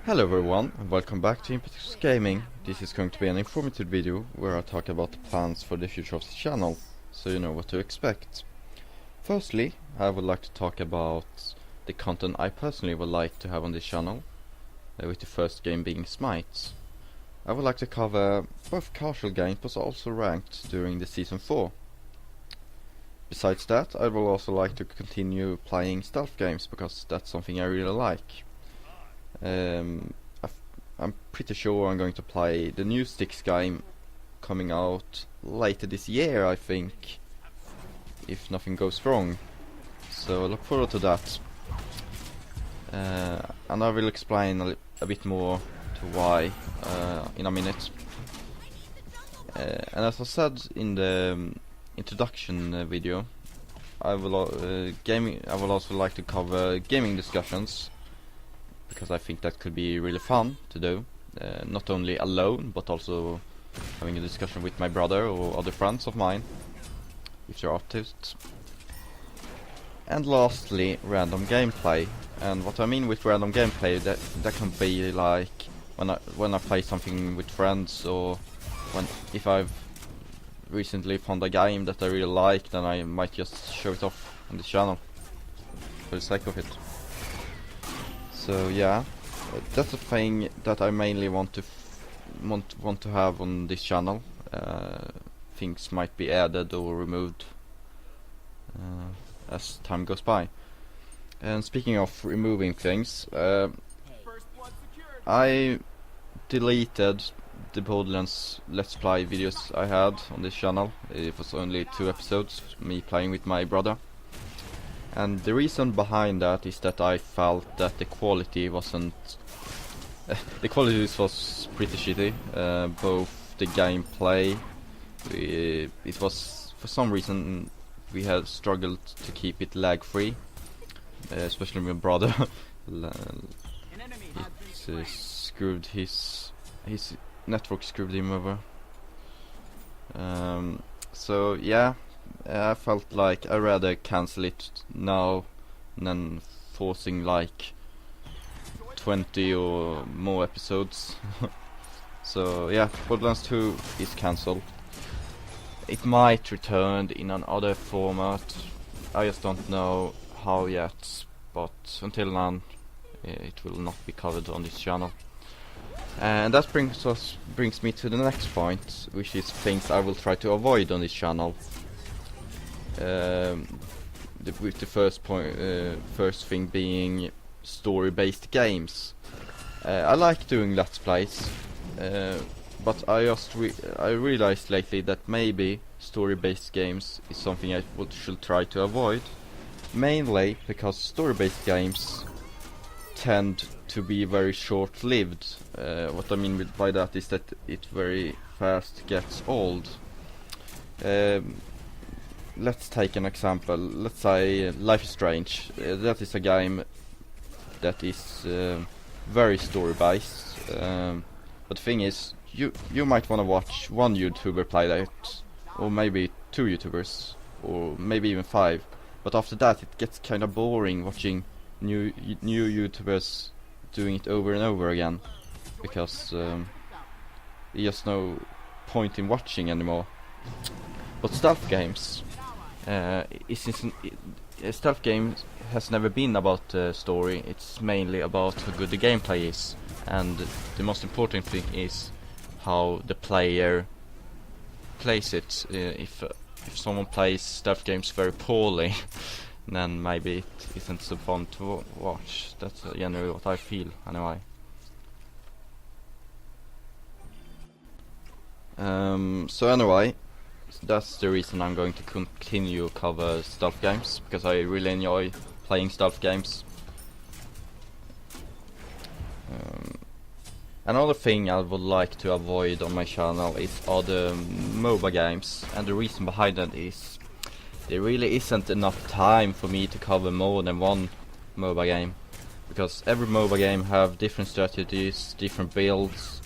Hello everyone, and welcome back to Impetus Gaming. This is going to be an informative video where I talk about the plans for the future of the channel, so you know what to expect. Firstly, I would like to talk about the content I personally would like to have on this channel, with the first game being Smite. I would like to cover both casual games but also ranked during the Season 4. Besides that, I will also like to continue playing stealth games because that's something I really like. I'm pretty sure I'm going to play the new Styx game coming out later this year, I think, if nothing goes wrong. So look forward to that. And I will explain a bit more to why in a minute. And as I said in the introduction video, I will also like to cover gaming discussions, because I think that could be really fun to do, not only alone but also having a discussion with my brother or other friends of mine if they're up to it. And lastly, random gameplay. And what I mean with random gameplay, that can be like when I play something with friends, or if I've recently found a game that I really like, then I might just show it off on the channel for the sake of it. So yeah, that's a thing that I mainly want to have on this channel. Things might be added or removed as time goes by. And speaking of removing things, I deleted the Borderlands Let's Play videos I had on this channel. It was only 2 episodes, me playing with my brother. And the reason behind that is that I felt that the quality wasn't... the quality was pretty shitty. Both the gameplay, it was, for some reason, we had struggled to keep it lag free. Especially my brother. It screwed his network screwed him over. So yeah, I felt like I'd rather cancel it now than forcing like 20 or more episodes. So yeah, Borderlands 2 is cancelled. It might return in another format, I just don't know how yet, but until then it will not be covered on this channel. And that brings me to the next point, which is things I will try to avoid on this channel. With the first thing being story-based games. I like doing Let's Plays, but I realized lately that maybe story-based games is something I should try to avoid. Mainly because story-based games tend to be very short-lived. What I mean by that is that it very fast gets old. Let's take an example. Let's say Life is Strange. That is a game that is very story-based. But the thing is, you might want to watch one YouTuber play that, or maybe 2 YouTubers, or maybe even 5. But after that, it gets kind of boring watching new YouTubers doing it over and over again, because there's just no point in watching anymore. But stealth games, stealth games has never been about story. It's mainly about how good the gameplay is, and the most important thing is how the player plays it. If someone plays stealth games very poorly, then maybe it isn't so fun to watch. That's generally what I feel, anyway. So anyway, that's the reason I'm going to continue cover stealth games, because I really enjoy playing stealth games. Another thing I would like to avoid on my channel is other MOBA games, and the reason behind that is there really isn't enough time for me to cover more than one MOBA game, because every MOBA game have different strategies, different builds,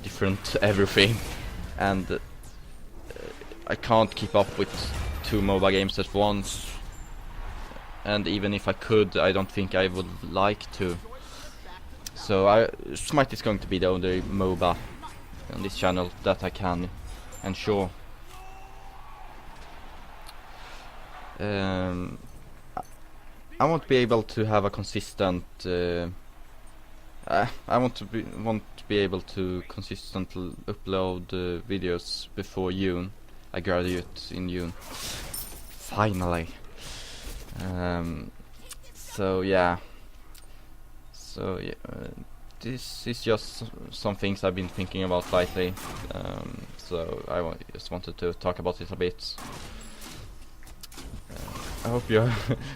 different everything, and I can't keep up with 2 MOBA games at once, and even if I could, I don't think I would like to. So Smite is going to be the only MOBA on this channel that I can ensure. I want to be able to have a consistent. I want to be able to consistently upload videos before June. I graduate in June. Finally. So yeah. This is just some things I've been thinking about lately. So I just wanted to talk about it a bit. I hope you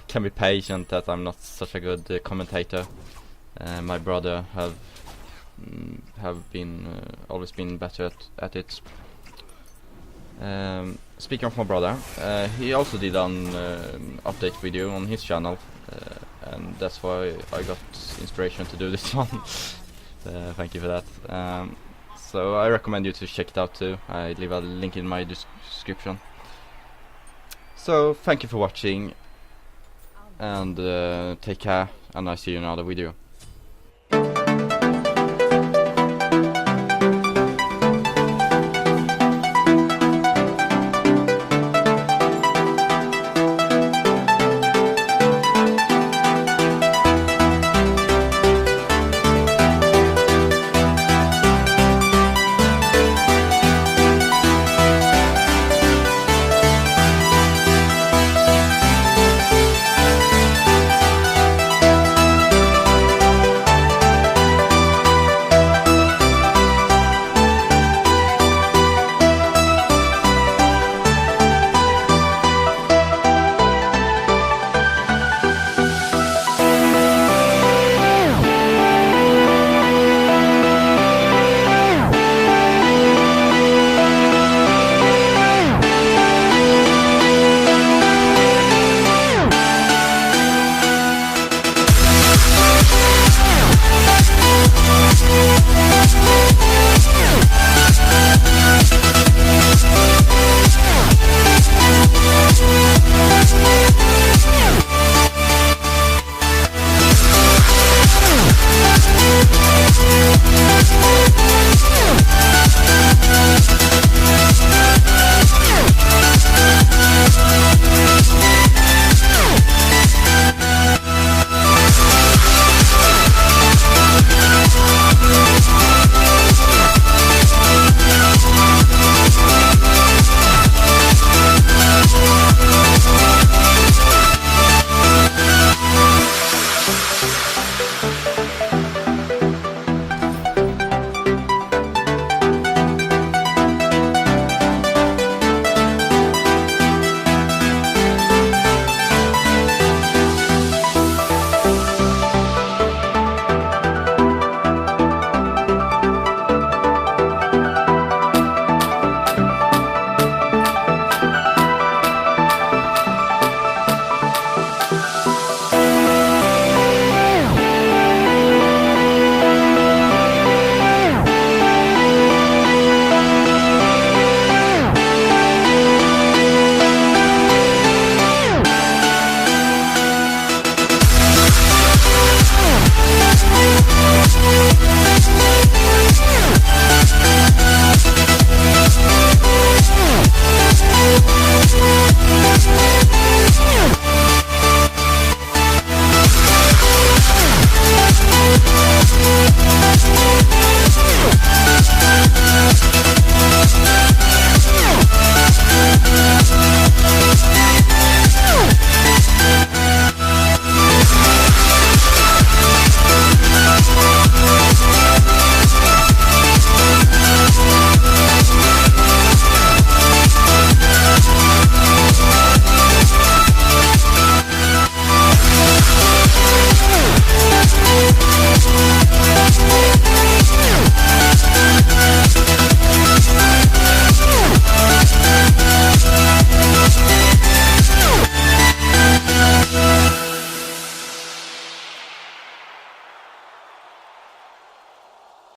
can be patient that I'm not such a good commentator. My brother have been always been better at it. Speaking of my brother, he also did an update video on his channel, and that's why I got inspiration to do this one. Thank you for that. So I recommend you to check it out too. I leave a link in my description. So thank you for watching, and take care, and I see you in another video.